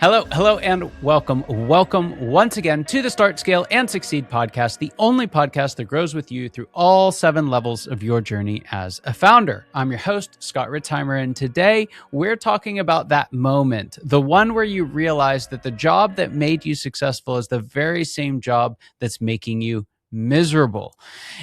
Hello, and welcome. Welcome once again to the Start, Scale, and Succeed podcast, the only podcast that grows with you through all 7 levels of your journey as a founder. I'm your host, Scott Ritzheimer, and today we're talking about that moment, the one where you realize that the job that made you successful is the very same job that's making you miserable.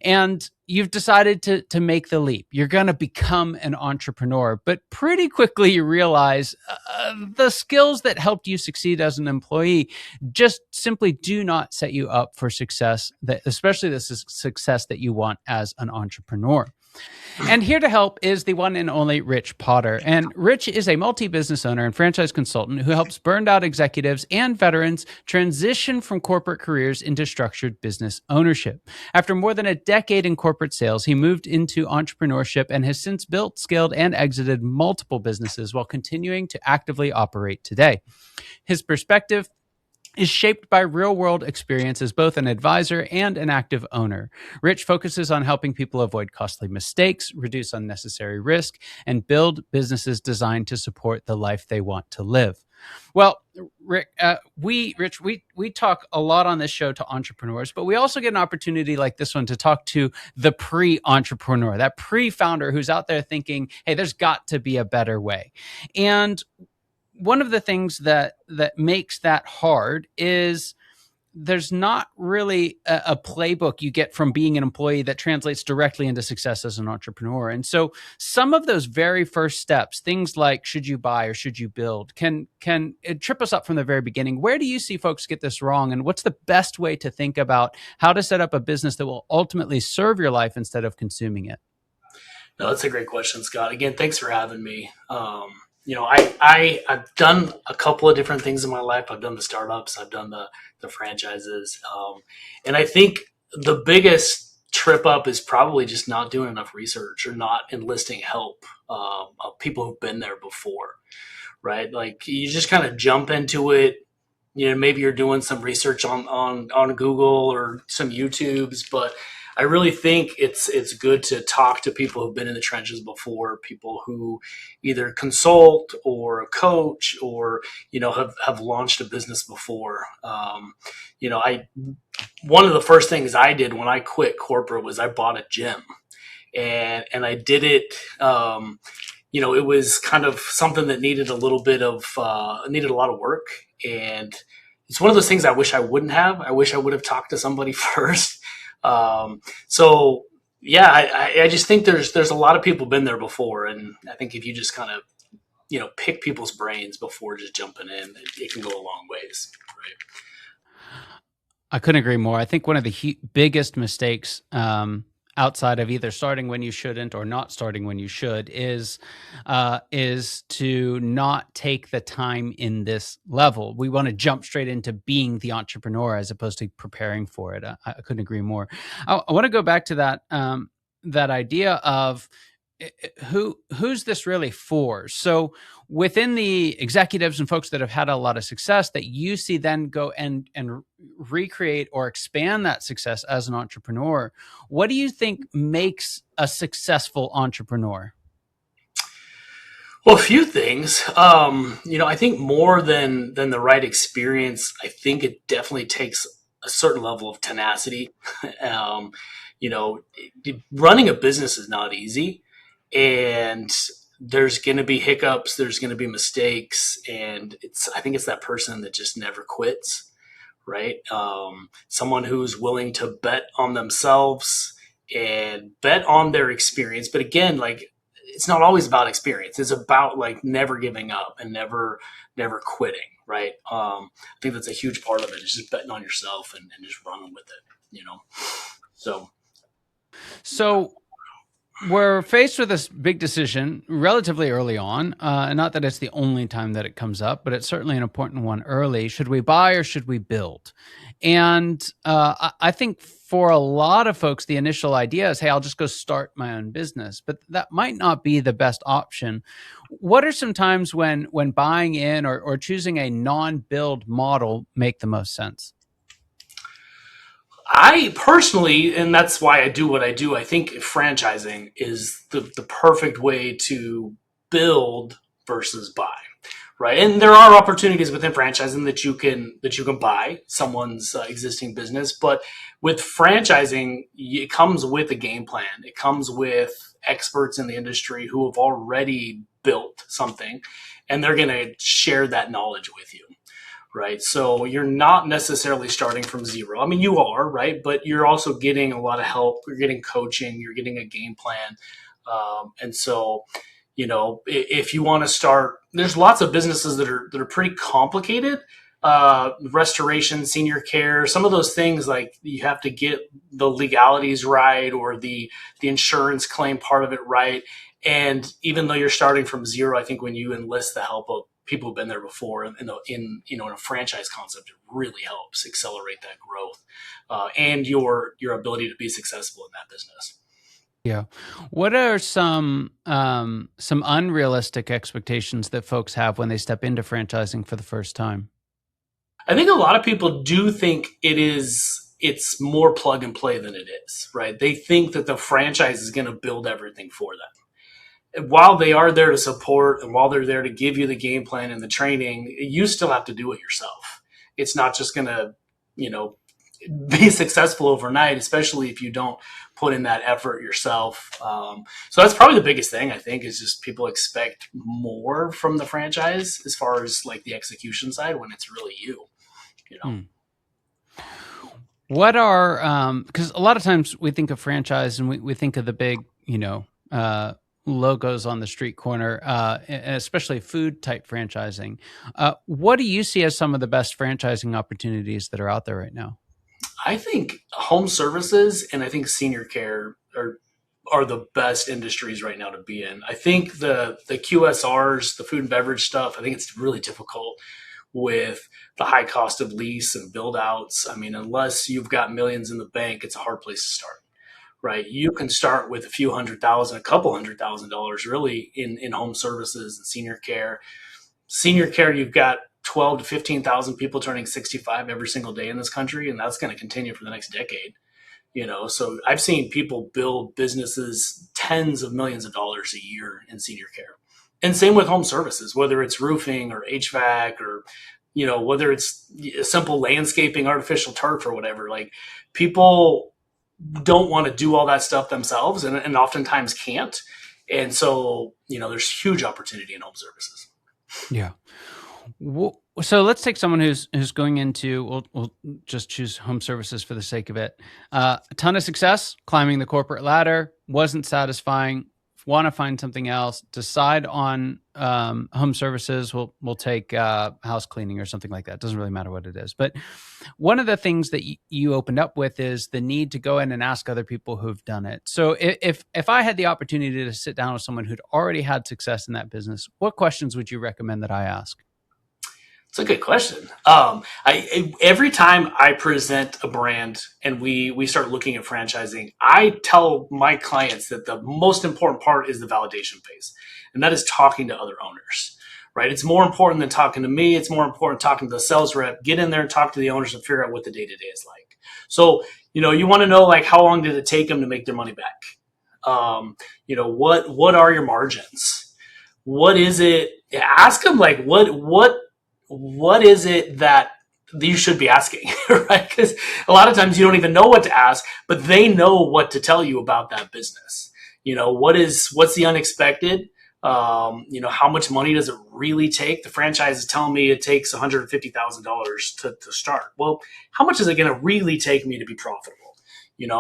And you've decided to make the leap. You're going to become an entrepreneur, but pretty quickly you realize the skills that helped you succeed as an employee just simply do not set you up for success, especially the success that you want as an entrepreneur. And here to help is the one and only Rich Potter. And Rich is a multi-business owner and franchise consultant who helps burned out executives and veterans transition from corporate careers into structured business ownership. After more than a decade in corporate sales, he moved into entrepreneurship and has since built, scaled, and exited multiple businesses while continuing to actively operate today. His perspective is shaped by real-world experience as both an advisor and an active owner. Rich focuses on helping people avoid costly mistakes, reduce unnecessary risk, and build businesses designed to support the life they want to live. Well, Rich, we talk a lot on this show to entrepreneurs, but we also get an opportunity like this one to talk to the pre-entrepreneur, that pre-founder who's out there thinking, hey, there's got to be a better way. And one of the things that makes that hard is there's not really a playbook you get from being an employee that translates directly into success as an entrepreneur. And so some of those very first steps, things like should you buy or should you build, can it trip us up from the very beginning. Where do you see folks get this wrong? And what's the best way to think about how to set up a business that will ultimately serve your life instead of consuming it? No, that's a great question, Scott. Again, thanks for having me. I've done a couple of different things in my life. I've done the startups, I've done the franchises. And I think the biggest trip up is probably just not doing enough research or not enlisting help of people who've been there before, right? Like you just kind of jump into it. Maybe you're doing some research on Google or some YouTubes, but I really think it's good to talk to people who've been in the trenches before, people who either consult or coach or, have launched a business before. One of the first things I did when I quit corporate was I bought a gym and I did it. It was kind of something that needed a little bit of, needed a lot of work. And it's one of those things I wish I wouldn't have. I wish I would have talked to somebody first. I just think there's a lot of people been there before. And I think if you just kind of, pick people's brains before just jumping in, it can go a long ways. Right. I couldn't agree more. I think one of the biggest mistakes, outside of either starting when you shouldn't or not starting when you should, is to not take the time in this level. We want to jump straight into being the entrepreneur as opposed to preparing for it. I couldn't agree more. I want to go back to that idea of who's this really for? So within the executives and folks that have had a lot of success that you see then go and recreate or expand that success as an entrepreneur, what do you think makes a successful entrepreneur? Well, a few things. I think more than the right experience, I think it definitely takes a certain level of tenacity. Running a business is not easy. And there's going to be hiccups, there's going to be mistakes. And I think it's that person that just never quits, right? Someone who's willing to bet on themselves and bet on their experience. But again, like it's not always about experience. It's about like never giving up and never quitting, right? I think that's a huge part of it. It's just betting on yourself and just running with it, So we're faced with this big decision relatively early on, and not that it's the only time that it comes up, but it's certainly an important one early. Should we buy or should we build? And I think for a lot of folks, the initial idea is, hey, I'll just go start my own business. But that might not be the best option. What are some times when buying in or choosing a non-build model make the most sense? I personally, and that's why I do what I do, I think franchising is the perfect way to build versus buy, right? And there are opportunities within franchising that you can buy someone's existing business, but with franchising, it comes with a game plan. It comes with experts in the industry who have already built something, and they're going to share that knowledge with you. Right. So you're not necessarily starting from zero. I mean, you are, right? But you're also getting a lot of help. You're getting coaching. You're getting a game plan. And so, if you want to start, there's lots of businesses that are pretty complicated. Restoration, senior care, some of those things, like you have to get the legalities right or the insurance claim part of it right. And even though you're starting from zero, I think when you enlist the help of people who've been there before in a franchise concept, it really helps accelerate that growth and your ability to be successful in that business. Yeah. What are some unrealistic expectations that folks have when they step into franchising for the first time? I think a lot of people do think it's more plug and play than it is, right? They think that the franchise is going to build everything for them. While they are there to support and while they're there to give you the game plan and the training, you still have to do it yourself. It's not just going to, you know, be successful overnight, especially if you don't put in that effort yourself. So that's probably the biggest thing, I think, is just people expect more from the franchise as far as like the execution side when it's really you. What are, because a lot of times we think of franchise and we think of the big, logos on the street corner, and especially food type franchising. What do you see as some of the best franchising opportunities that are out there right now? I think home services and I think senior care are the best industries right now to be in. I think the QSRs, the food and beverage stuff, I think it's really difficult with the high cost of lease and build outs. I mean, unless you've got millions in the bank, it's a hard place to start, right? You can start with a few $100,000, a couple $100,000 really in home services and senior care. Senior care, you've got 12 to 15,000 people turning 65 every single day in this country, and that's going to continue for the next decade. So I've seen people build businesses tens of millions of dollars a year in senior care. And same with home services, whether it's roofing or HVAC or, whether it's a simple landscaping, artificial turf or whatever. Like, people don't want to do all that stuff themselves and oftentimes can't. And so, there's huge opportunity in home services. Yeah. So let's take someone who's going into, we'll just choose home services for the sake of it. A ton of success climbing the corporate ladder, wasn't satisfying, want to find something else, decide on home services. We'll take house cleaning or something like that. Doesn't really matter what it is. But one of the things that you opened up with is the need to go in and ask other people who've done it. So if I had the opportunity to sit down with someone who'd already had success in that business, what questions would you recommend that I ask? It's a good question. Every time I present a brand and we start looking at franchising, I tell my clients that the most important part is the validation phase, and that is talking to other owners. Right? It's more important than talking to me. It's more important talking to the sales rep. Get in there and talk to the owners and figure out what the day to day is like. So you want to know, like, how long did it take them to make their money back? What are your margins? What is it? Ask them, like, what is it that you should be asking, right? Because a lot of times you don't even know what to ask, but they know what to tell you about that business. What's the unexpected? How much money does it really take? The franchise is telling me it takes $150,000 to start. Well, how much is it going to really take me to be profitable?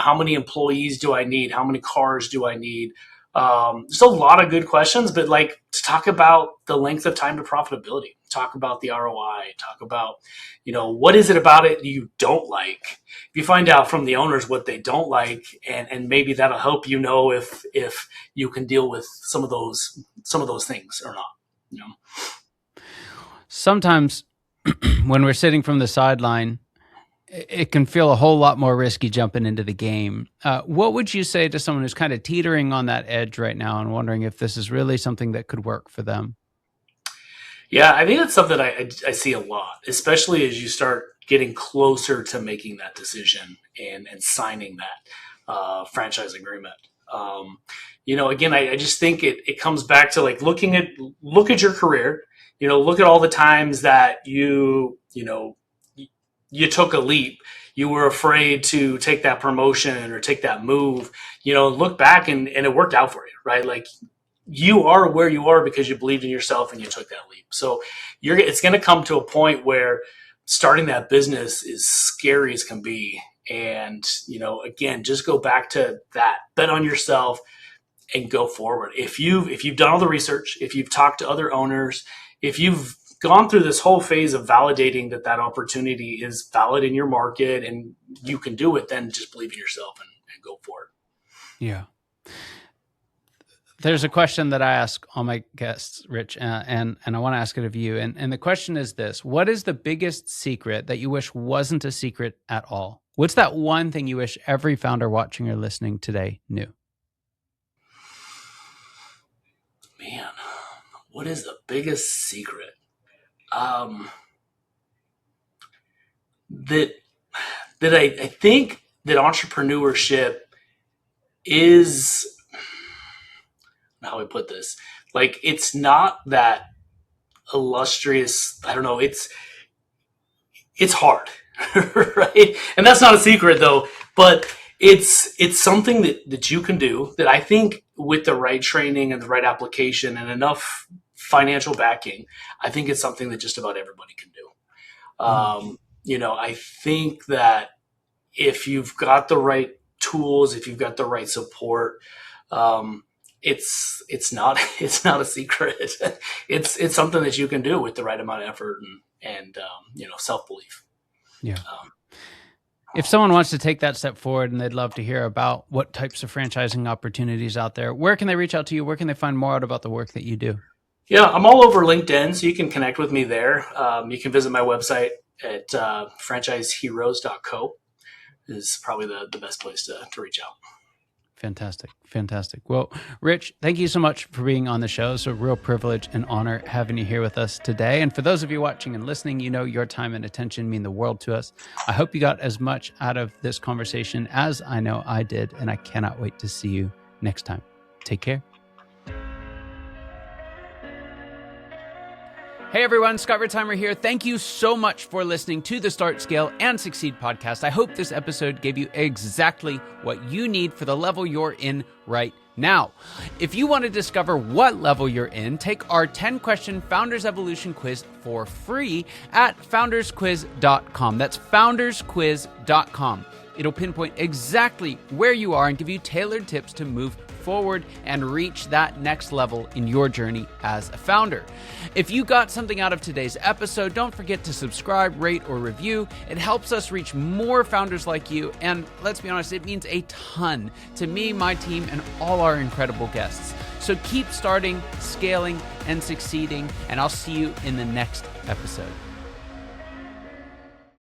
How many employees do I need? How many cars do I need? There's a lot of good questions, but like, to talk about the length of time to profitability, talk about the ROI, talk about, what is it about it you don't like? If you find out from the owners what they don't like, and maybe that'll help if you can deal with some of those things or not. Sometimes when we're sitting from the sideline, it can feel a whole lot more risky jumping into the game. What would you say to someone who's kind of teetering on that edge right now and wondering if this is really something that could work for them? Yeah, I think that's something I see a lot, especially as you start getting closer to making that decision and signing that franchise agreement. Again, I just think it comes back to, like, look at your career Look at all the times that you took a leap. You were afraid to take that promotion or take that move. Look back and it worked out for you, right? Like, you are where you are because you believed in yourself and you took that leap. So it's going to come to a point where starting that business is scary as can be. And, again, just go back to that, bet on yourself and go forward. If you've done all the research, if you've talked to other owners, if you've gone through this whole phase of validating that opportunity is valid in your market and you can do it, then just believe in yourself and go for it. Yeah. There's a question that I ask all my guests, Rich, and I want to ask it of you. And the question is this: what is the biggest secret that you wish wasn't a secret at all? What's that one thing you wish every founder watching or listening today knew? Man, what is the biggest secret? That I think that entrepreneurship is, how do I put this? Like, it's not that illustrious. I don't know. It's hard, right? And that's not a secret though, but it's something that you can do, that I think with the right training and the right application and enough financial backing, I think it's something that just about everybody can do. I think that if you've got the right tools, if you've got the right support, it's not a secret. It's something that you can do with the right amount of effort and self-belief. Yeah. If someone wants to take that step forward and they'd love to hear about what types of franchising opportunities out there, where can they reach out to you? Where can they find more out about the work that you do? Yeah, I'm all over LinkedIn, so you can connect with me there. You can visit my website at franchiseheroes.co is probably the best place to reach out. Fantastic. Well, Rich, thank you so much for being on the show. It's a real privilege and honor having you here with us today. And for those of you watching and listening, your time and attention mean the world to us. I hope you got as much out of this conversation as I know I did, and I cannot wait to see you next time. Take care. Hey everyone, Scott Ritzheimer here. Thank you so much for listening to the Start, Scale, and Succeed podcast. I hope this episode gave you exactly what you need for the level you're in right now. If you want to discover what level you're in, take our 10-question Founders Evolution quiz for free at foundersquiz.com. That's foundersquiz.com. It'll pinpoint exactly where you are and give you tailored tips to move forward and reach that next level in your journey as a founder. If you got something out of today's episode, don't forget to subscribe, rate, or review. It helps us reach more founders like you, and let's be honest, it means a ton to me, my team, and all our incredible guests. So keep starting, scaling, and succeeding, and I'll see you in the next episode.